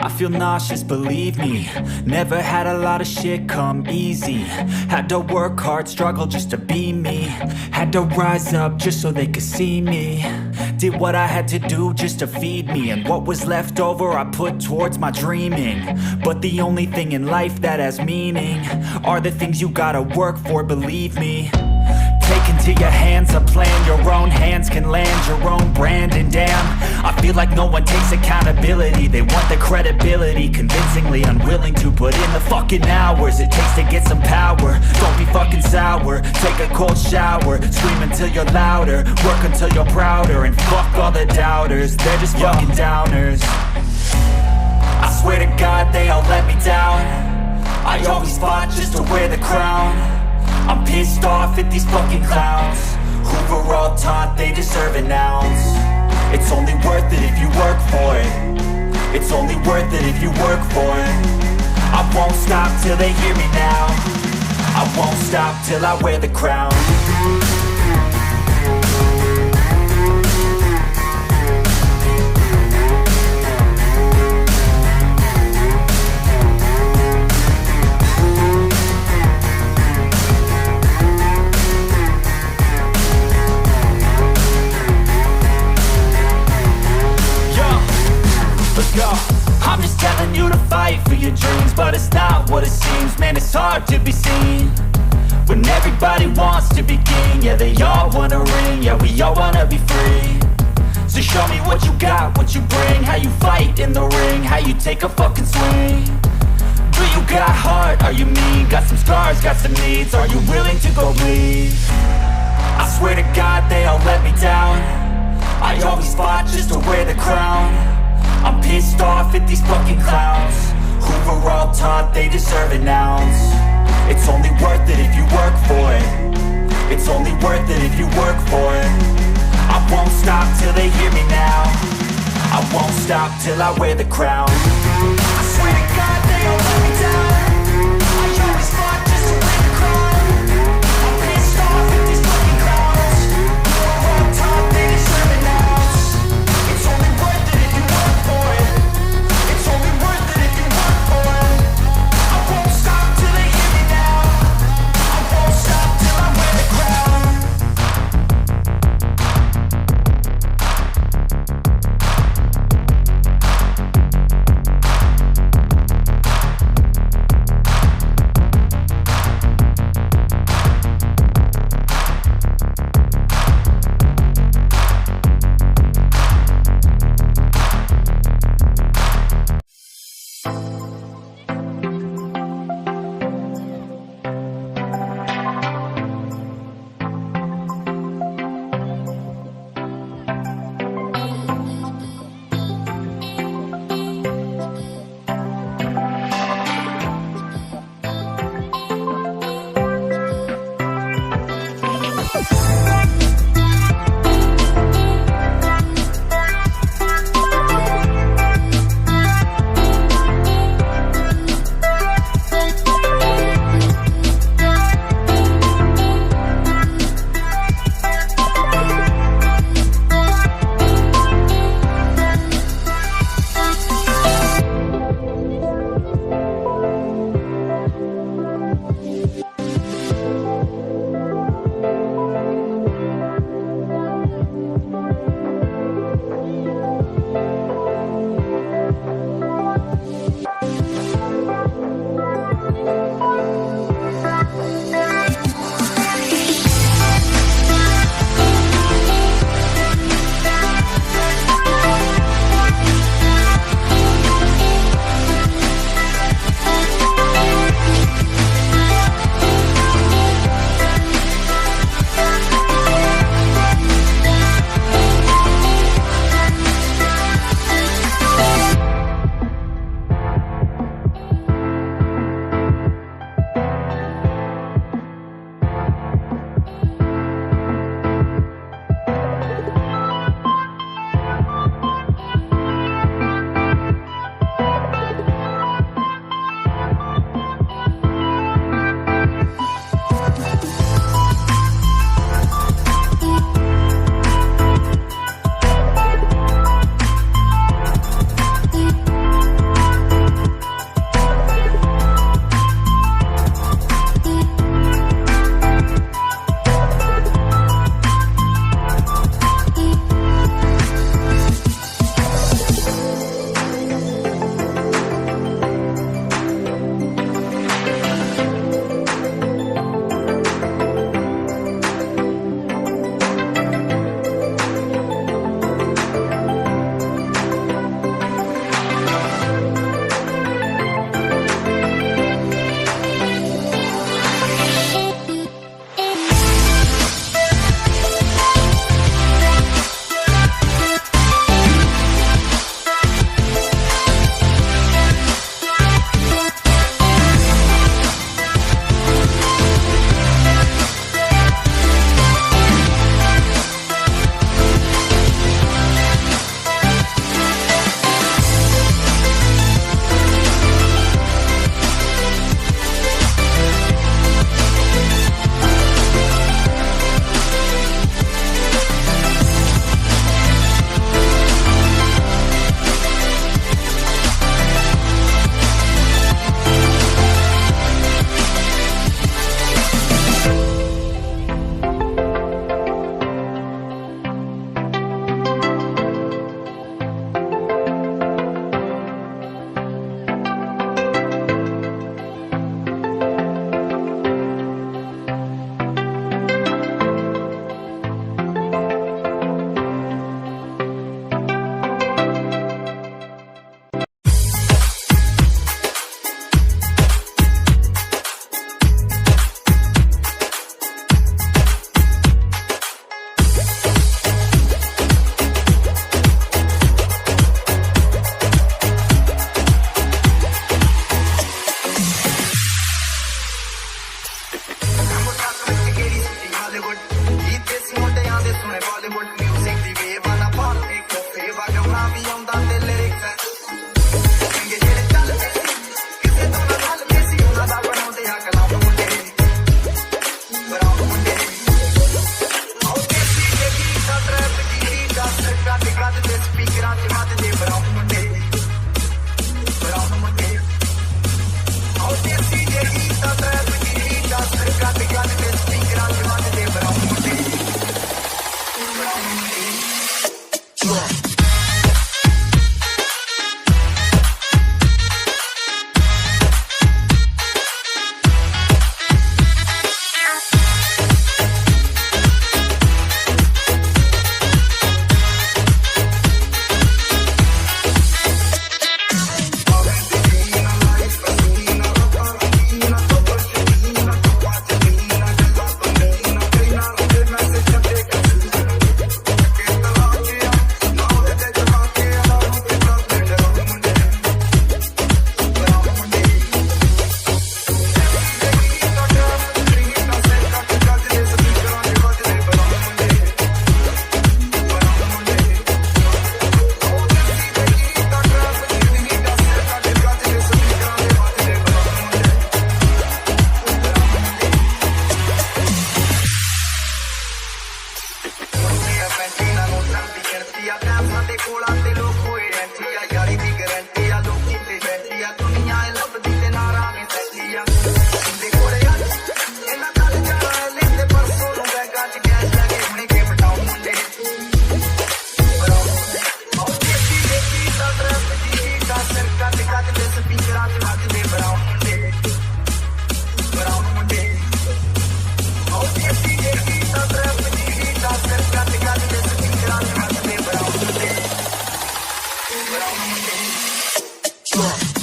I feel nauseous, believe me. Never had a lot of shit come easy. Had to work hard, struggle just to be me. Had to rise up just so they could see me. Did what I had to do just to feed me. And what was left over I put towards my dreaming. But the only thing in life that has meaning are the things you gotta work for, believe me. Take into your hands a plan, your own hands can land your own brand. And damn, I feel like no one takes accountability. They want the credibility, convincingly unwilling to put in the fucking hours it takes to get some power. Don't be fucking sour, take a cold shower. Scream until you're louder, work until you're prouder. And fuck all the doubters, they're just fucking downers. I swear to God they all let me down. I always fought just to wear the crown. I'm pissed off at these fucking clowns who were all taught they deserve an ounce. It's only worth it if you work for it. It's only worth it if you work for it. I won't stop till they hear me now. I won't stop till I wear the crown. I'm just telling you to fight for your dreams, but it's not what it seems. Man, it's hard to be seen when everybody wants to be king. Yeah, they all wanna ring, yeah, we all wanna be free. So show me what you got, what you bring, how you fight in the ring, how you take a fucking swing. Do you got heart, are you mean? Got some scars, got some needs, are you willing to go bleed? I swear to God they all let me down. I always fought just to wear the crown. I'm pissed off at these fucking clowns who were all taught they deserve an ounce. It's only worth it if you work for it. It's only worth it if you work for it. I won't stop till they hear me now. I won't stop till I wear the crown. I swear to God they all let me down. I always fought just to wear the crown. I'm pissed off at these fucking clowns who were all taught they deserve an ounce. It's only worth it if you work for it. It's only worth it if you work for it. I won't stop till they hear me now. I won't stop till I wear the crown. Drop.